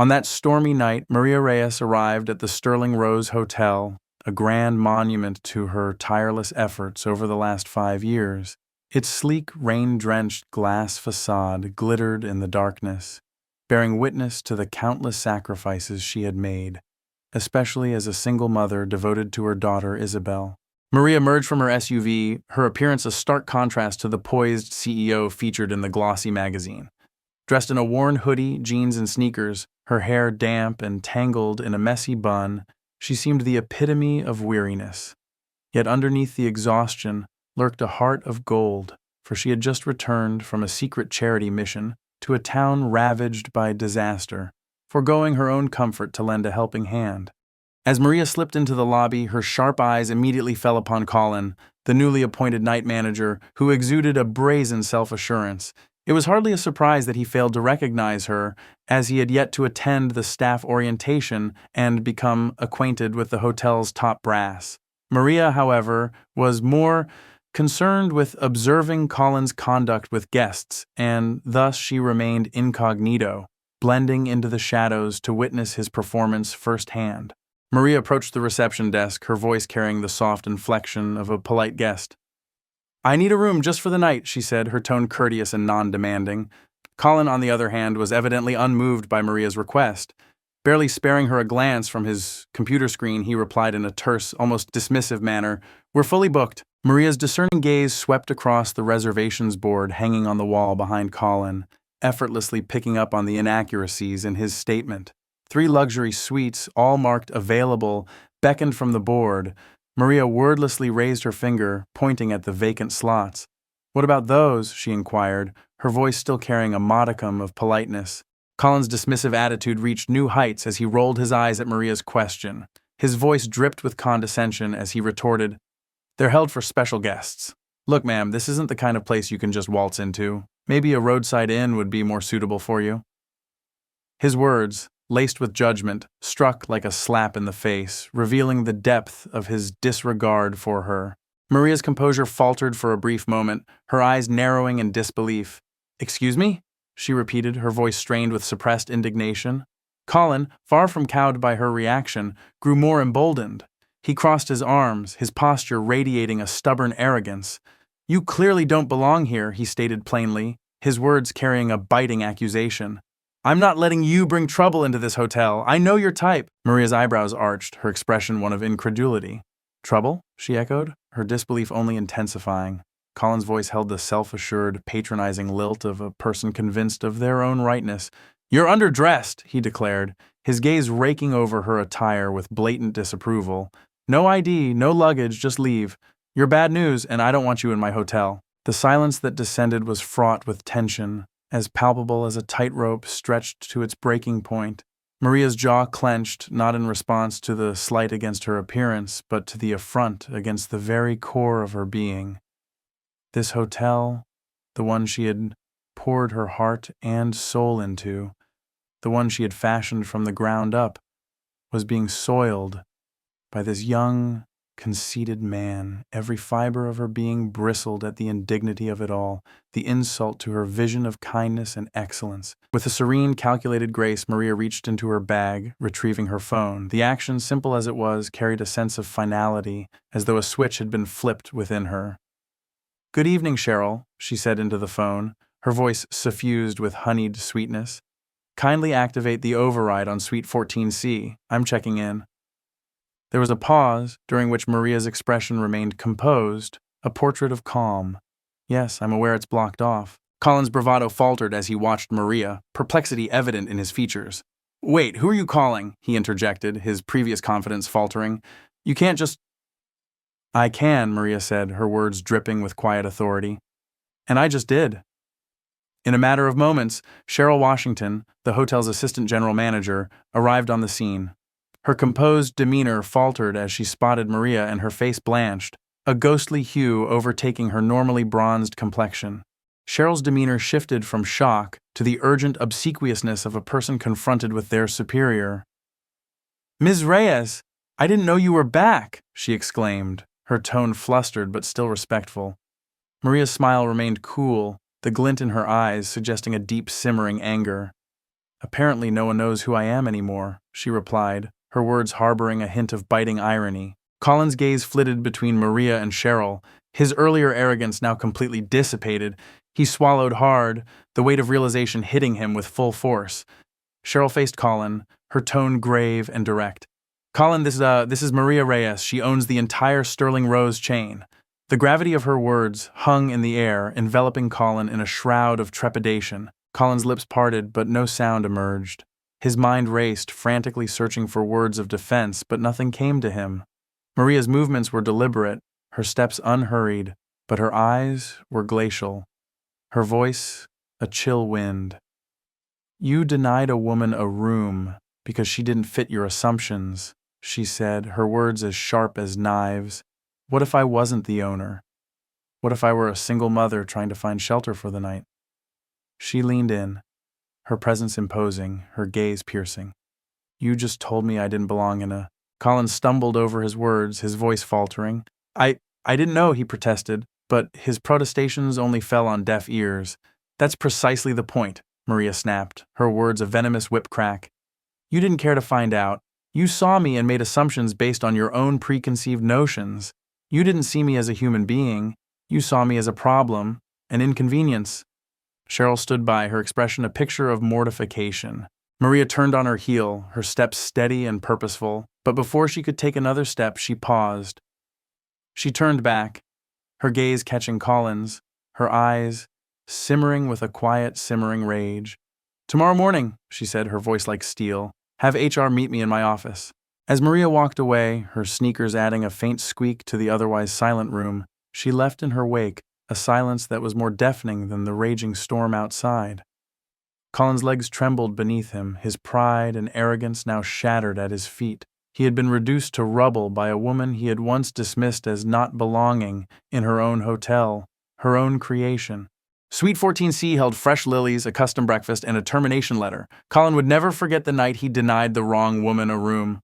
On that stormy night, Maria Reyes arrived at the Sterling Rose Hotel, a grand monument to her tireless efforts over the last 5 years. Its sleek, rain-drenched glass facade glittered in the darkness, bearing witness to the countless sacrifices she had made, especially as a single mother devoted to her daughter Isabel. Maria emerged from her SUV, her appearance a stark contrast to the poised CEO featured in the glossy magazine. Dressed in a worn hoodie, jeans, and sneakers, her hair damp and tangled in a messy bun, she seemed the epitome of weariness. Yet underneath the exhaustion lurked a heart of gold, for she had just returned from a secret charity mission to a town ravaged by disaster, foregoing her own comfort to lend a helping hand. As Maria slipped into the lobby, her sharp eyes immediately fell upon Colin, the newly appointed night manager, who exuded a brazen self-assurance. It was hardly a surprise that he failed to recognize her, as he had yet to attend the staff orientation and become acquainted with the hotel's top brass. Maria, however, was more concerned with observing Colin's conduct with guests, and thus she remained incognito, blending into the shadows to witness his performance firsthand. Maria approached the reception desk, her voice carrying the soft inflection of a polite guest. "I need a room just for the night," she said, her tone courteous and non-demanding. Colin, on the other hand, was evidently unmoved by Maria's request. Barely sparing her a glance from his computer screen, he replied in a terse, almost dismissive manner, "We're fully booked." Maria's discerning gaze swept across the reservations board hanging on the wall behind Colin, effortlessly picking up on the inaccuracies in his statement. 3 luxury suites, all marked available, beckoned from the board. Maria wordlessly raised her finger, pointing at the vacant slots. "What about those?" she inquired, her voice still carrying a modicum of politeness. Colin's dismissive attitude reached new heights as he rolled his eyes at Maria's question. His voice dripped with condescension as he retorted, "They're held for special guests. Look, ma'am, this isn't the kind of place you can just waltz into. Maybe a roadside inn would be more suitable for you." His words, laced with judgment, struck like a slap in the face, revealing the depth of his disregard for her. Maria's composure faltered for a brief moment, her eyes narrowing in disbelief. "Excuse me?" she repeated, her voice strained with suppressed indignation. Colin, far from cowed by her reaction, grew more emboldened. He crossed his arms, his posture radiating a stubborn arrogance. "You clearly don't belong here," he stated plainly, his words carrying a biting accusation. "I'm not letting you bring trouble into this hotel. I know your type." Maria's eyebrows arched, her expression one of incredulity. "Trouble?" she echoed, her disbelief only intensifying. Colin's voice held the self-assured, patronizing lilt of a person convinced of their own rightness. "You're underdressed," he declared, his gaze raking over her attire with blatant disapproval. "No ID, no luggage, just leave. You're bad news, and I don't want you in my hotel." The silence that descended was fraught with tension, as palpable as a tightrope stretched to its breaking point. Maria's jaw clenched, not in response to the slight against her appearance, but to the affront against the very core of her being. This hotel, the one she had poured her heart and soul into, the one she had fashioned from the ground up, was being soiled by this young, conceited man. Every fiber of her being bristled at the indignity of it all, the insult to her vision of kindness and excellence. With a serene, calculated grace, Maria reached into her bag, retrieving her phone. The action, simple as it was, carried a sense of finality, as though a switch had been flipped within her. "Good evening, Cheryl," she said into the phone, her voice suffused with honeyed sweetness. "Kindly activate the override on Suite 14C. I'm checking in." There was a pause, during which Maria's expression remained composed, a portrait of calm. "Yes, I'm aware it's blocked off." Colin's bravado faltered as he watched Maria, perplexity evident in his features. "Wait, who are you calling?" he interjected, his previous confidence faltering. "You can't just—" "I can," Maria said, her words dripping with quiet authority. "And I just did." In a matter of moments, Cheryl Washington, the hotel's assistant general manager, arrived on the scene. Her composed demeanor faltered as she spotted Maria, and her face blanched, a ghostly hue overtaking her normally bronzed complexion. Cheryl's demeanor shifted from shock to the urgent obsequiousness of a person confronted with their superior. "Ms. Reyes, I didn't know you were back," she exclaimed, her tone flustered but still respectful. Maria's smile remained cool, the glint in her eyes suggesting a deep simmering anger. Apparently no one knows who I am anymore, she replied, her words harboring a hint of biting irony. Colin's gaze flitted between Maria and Cheryl, his earlier arrogance now completely dissipated. He swallowed hard, the weight of realization hitting him with full force. Cheryl faced Colin, her tone grave and direct. Colin, this is Maria Reyes. She owns the entire Sterling Rose chain. The gravity of her words hung in the air, enveloping Colin in a shroud of trepidation. Colin's lips parted, but no sound emerged. His mind raced, frantically searching for words of defense, but nothing came to him. Maria's movements were deliberate, her steps unhurried, but her eyes were glacial. Her voice, a chill wind. You denied a woman a room because she didn't fit your assumptions, she said, her words as sharp as knives. What if I wasn't the owner? What if I were a single mother trying to find shelter for the night? She leaned in, her presence imposing, her gaze piercing. You just told me I didn't belong in a... Colin stumbled over his words, his voice faltering. I didn't know, he protested, but his protestations only fell on deaf ears. That's precisely the point, Maria snapped, her words a venomous whip crack. You didn't care to find out. You saw me and made assumptions based on your own preconceived notions. You didn't see me as a human being. You saw me as a problem, an inconvenience. Cheryl stood by, her expression a picture of mortification. Maria turned on her heel, her steps steady and purposeful, but before she could take another step, she paused. She turned back, her gaze catching Colin's, her eyes simmering with a quiet, simmering rage. Tomorrow morning, she said, her voice like steel. Have HR meet me in my office. As Maria walked away, her sneakers adding a faint squeak to the otherwise silent room, she left in her wake a silence that was more deafening than the raging storm outside. Colin's legs trembled beneath him, his pride and arrogance now shattered at his feet. He had been reduced to rubble by a woman he had once dismissed as not belonging in her own hotel, her own creation. Suite 14C held fresh lilies, a custom breakfast, and a termination letter. Colin would never forget the night he denied the wrong woman a room.